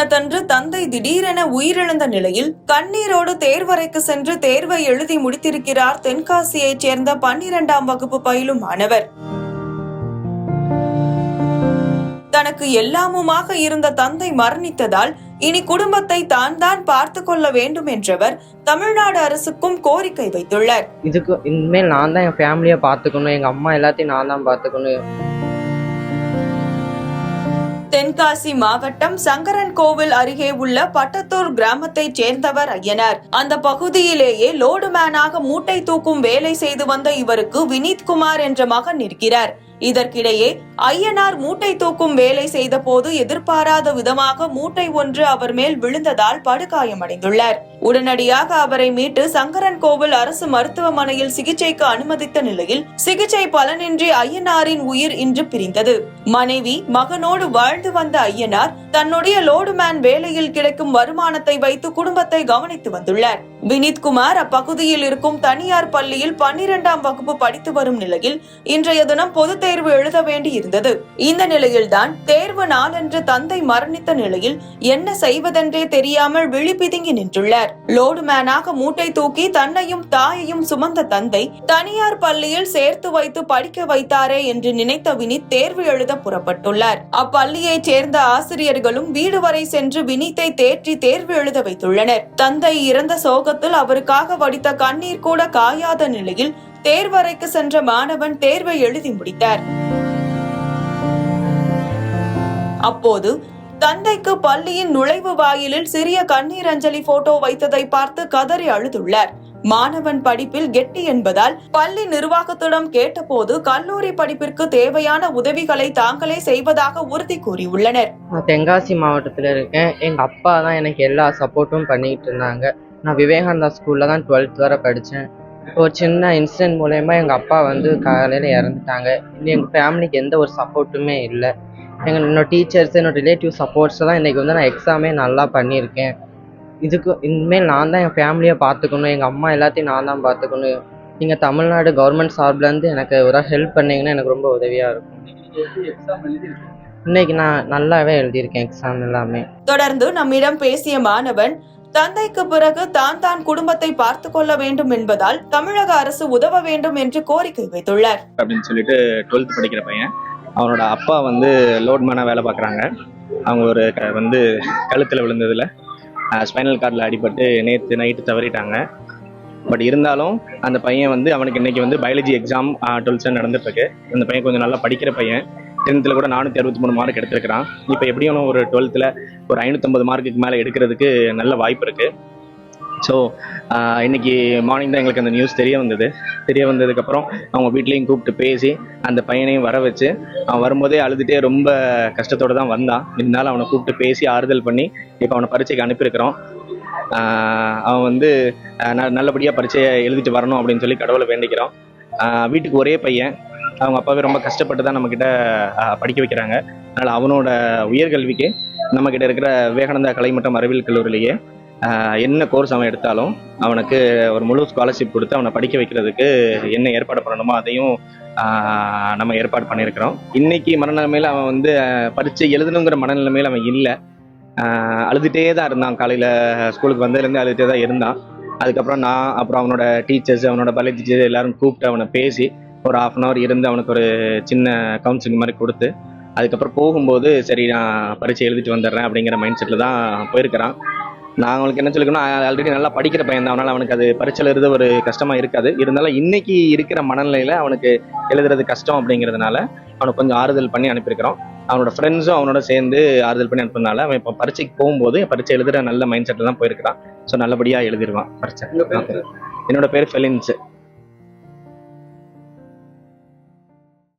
தினத்தன்று தந்தை திடீரென உயிரிழந்த நிலையில் கண்ணீரோடு தேர்வறைக்கு சென்று தேர்வை எழுதி முடித்திருக்கிறார் தென்காசியைச் சேர்ந்த 12ஆம் வகுப்பு பயிலும் மாணவர். தனக்கு எல்லாமுமாக இருந்த தந்தை மரணித்ததால் இனி குடும்பத்தை தான் பார்த்து கொள்ள வேண்டும் என்றவர் தமிழ்நாடு அரசுக்கும் கோரிக்கை வைத்துள்ளார். இதுக்கு இனிமேல் நான் தான் என் ஃபேமிலியை பார்த்துக்கணும், எங்க அம்மா எல்லாத்தையும் நான் தான் பார்த்துக்கணும். தென்காசி மாவட்டம் சங்கரன் கோவில் அருகே உள்ள பட்டத்தூர் கிராமத்தைச் சேர்ந்தவர் ஐயனார். அந்த பகுதியிலேயே லோடுமேனாக மூட்டை தூக்கும் வேலை செய்து வந்த இவருக்கு வினீத்குமார் என்ற மகன் இருக்கிறார். இதற்கிடையே ஐயனார் மூட்டை தூக்கும் வேலை செய்த போது எதிர்பாராத விதமாக மூட்டை ஒன்று அவர் மேல் விழுந்ததால் படுகாயமடைந்துள்ளார். உடனடியாக அவரை மீட்டு சங்கரன் கோவில் அரசு மருத்துவமனையில் சிகிச்சைக்கு அனுமதித்த நிலையில் சிகிச்சை பலனின்றி ஐயனாரின் உயிர் இன்று பிரிந்தது. மனைவி மகனோடு வாழ்ந்து வந்த ஐயனார் தன்னுடைய லோடுமேன் வேலையில் கிடைக்கும் வருமானத்தை வைத்து குடும்பத்தை கவனித்து வந்துள்ளார். வினீத்குமார் அப்பகுதியில் இருக்கும் தனியார் பள்ளியில் 12ஆம் வகுப்பு படித்து வரும் நிலையில் இன்றைய தினம் பொதுத் தேர்வு எழுத வேண்டி இருந்தது. இந்த நிலையில்தான் தேர்வு நாளன்று தந்தை மரணித்த நிலையில் என்ன செய்வதென்றே தெரியாமல் விழி பிதுங்கி நின்றுள்ளார். லோடுமேனாக மூட்டை தூக்கி தன்னையும் தாயையும் சுமந்த தந்தை தனியார் பள்ளியில் சேர்த்து வைத்து படிக்க வைத்தாரே என்று நினைத்த வினீத் தேர்வு எழுத புறப்பட்டுள்ளார். அப்பள்ளியைச் சேர்ந்த ஆசிரியர்களும் வீடு வரை சென்று வினீத்தை தேற்றி தேர்வு எழுத வைத்துள்ளனர். தந்தை இறந்த சோகத்தில் அவருக்காக வடித்த கண்ணீர் கூட காயாத நிலையில் தேர்வறைக்கு சென்ற மாணவன் தேர்வை எழுதி முடித்தார். அப்போது தந்தைக்கு பள்ளியின் நுழைவு வாயிலில் சிறிய கண்ணீர் அஞ்சலி போட்டோ வைத்ததை பார்த்து கதறி அழுதுள்ளார். மாணவன் படிப்பில் கெட்டி என்பதால் பள்ளி நிர்வாகத்திடம் கேட்டபோது கல்லூரி படிப்பிற்கு தேவையான உதவிகளை தாங்களே செய்வதாக உறுதி கூறியுள்ளனர். நான் தென்காசி மாவட்டத்தில் இருக்கேன். எங்க அப்பா தான் எனக்கு எல்லா சப்போர்ட்டும் பண்ணிட்டு இருந்தாங்க. நான் விவேகானந்தா ஸ்கூல்ல தான் 12th வரை படித்தேன். ஒரு சின்ன இன்சிடென்ட் மூலயமா எங்கள் அப்பா காலையில் இறந்துட்டாங்க. இன்னும் எங்கள் ஃபேமிலிக்கு எந்த ஒரு சப்போர்ட்டுமே இல்லை. என்னோட டீச்சர்ஸ், என்னோட ரிலேட்டிவ் சப்போர்ட்ஸ் தான் இன்றைக்கி நான் எக்ஸாமே நல்லா பண்ணியிருக்கேன். இதுக்கு இனிமேல் நான் தான் என் ஃபேமிலியை பார்த்துக்கணும், எங்கள் அம்மா எல்லாத்தையும் நான் தான் பார்த்துக்கணும். நீங்கள் தமிழ்நாடு கவர்மெண்ட் சார்பிலேருந்து எனக்கு ஒரு ஹெல்ப் பண்ணிங்கன்னா எனக்கு ரொம்ப உதவியாக இருக்கும். இன்னைக்கு நான் நல்லாவே எழுதியிருக்கேன் எக்ஸாம் எல்லாமே. தொடர்ந்து நம்மிடம் பேசிய மாணவன் தந்தைக்கு பிறகு தான் குடும்பத்தை பார்த்து கொள்ள வேண்டும் என்பதால் தமிழக அரசு உதவ வேண்டும் என்று கோரிக்கை வைத்துள்ளார். அப்படின்னு சொல்லிட்டு 12th படிக்கிற பையன், அவனோட அப்பா லோட்மேனாக வேலை பார்க்குறாங்க. அவங்க ஒரு கழுத்தில் விழுந்ததில் ஸ்பைனல் கார்டில் அடிபட்டு நேற்று நைட்டு தவறிட்டாங்க. பட் இருந்தாலும் அந்த பையன் அவனுக்கு இன்னைக்கு பயாலஜி எக்ஸாம் 12th நடந்துட்டுருக்கு. அந்த பையன் கொஞ்சம் நல்லா படிக்கிற பையன். 10th கூட 463 மார்க் எடுத்திருக்கிறான். இப்போ எப்படியும் ஒரு 12th ஒரு 550 மார்க்குக்கு மேலே எடுக்கிறதுக்கு நல்ல வாய்ப்பு இருக்குது. ஸோ இன்னைக்கு மார்னிங் தான் எங்களுக்கு அந்த நியூஸ் தெரிய வந்ததுக்கப்புறம் அவங்க வீட்லேயும் கூப்பிட்டு பேசி அந்த பையனையும் வர வச்சு, அவன் வரும்போதே அழுதுகிட்டே ரொம்ப கஷ்டத்தோடு தான் வந்தான். இருந்தாலும் அவனை கூப்பிட்டு பேசி ஆறுதல் பண்ணி இப்போ அவனை பரீட்சைக்கு அனுப்பியிருக்கிறோம். அவன் நல்லபடியாக பரீட்சையை எழுதிட்டு வரணும் அப்படின்னு சொல்லி கடவுளை வேண்டிக்கிறோம். வீட்டுக்கு ஒரே பையன், அவங்க அப்பாவே ரொம்ப கஷ்டப்பட்டு தான் நம்மக்கிட்ட படிக்க வைக்கிறாங்க. அதனால் அவனோட உயர்கல்விக்கு நம்மக்கிட்ட இருக்கிற விவேகானந்தா கலை மற்றும் அறிவியல் கல்லூரியிலேயே என்ன கோர்ஸ் அவன் எடுத்தாலும் அவனுக்கு ஒரு முழு ஸ்காலர்ஷிப் கொடுத்து அவனை படிக்க வைக்கிறதுக்கு என்ன ஏற்பாடு பண்ணணுமோ அதையும் நம்ம ஏற்பாடு பண்ணியிருக்கிறோம். இன்னைக்கு மனநிலைமையில் அவன் பரீட்சை எழுதணுங்கிற மனநிலைமையில் அவன் இல்லை. அழுதுகிட்டே தான் இருந்தான். காலையில் ஸ்கூலுக்கு வந்ததுலேருந்து அழுதுகிட்டே தான் இருந்தான். அதுக்கப்புறம் அப்புறம் அவனோட டீச்சர்ஸ், அவனோட பள்ளி டீச்சர்ஸ் எல்லாரும் கூப்பிட்டு அவனை பேசி ஒரு 1/2 hour இருந்து அவனுக்கு ஒரு சின்ன கவுன்சிலிங் மாதிரி கொடுத்து அதுக்கப்புறம் போகும்போது சரி நான் பரீட்சை எழுதிட்டு வந்துடுறேன் அப்படிங்கிற மைண்ட் செட்டில் தான் போயிருக்கிறான். நான் அவனுக்கு என்ன சொல்லிக்கணும், ஆல்ரெடி நல்லா படிக்கிற பையன் தான். அவனால் அவனுக்கு அது பரீட்சையில் எழுத ஒரு கஷ்டமாக இருக்காது. இருந்தாலும் இன்னைக்கு இருக்கிற மனநிலையில் அவனுக்கு எழுதுறது கஷ்டம் அப்படிங்கிறதுனால அவனுக்கு கொஞ்சம் ஆறுதல் பண்ணி அனுப்பியிருக்கிறோம். அவனோட ஃப்ரெண்ட்ஸும் அவனோட சேர்ந்து ஆறுதல் பண்ணி அனுப்புறதுனால அவன் இப்போ பரீட்சைக்கு போகும்போது பரீட்சை எழுதுகிற நல்ல மைண்ட் செட்டில் தான் போயிருக்கிறான். ஸோ நல்லபடியாக எழுதிடுவான் பரீட்சை. என்னோட பேர் ஃபெலின்ஸ்.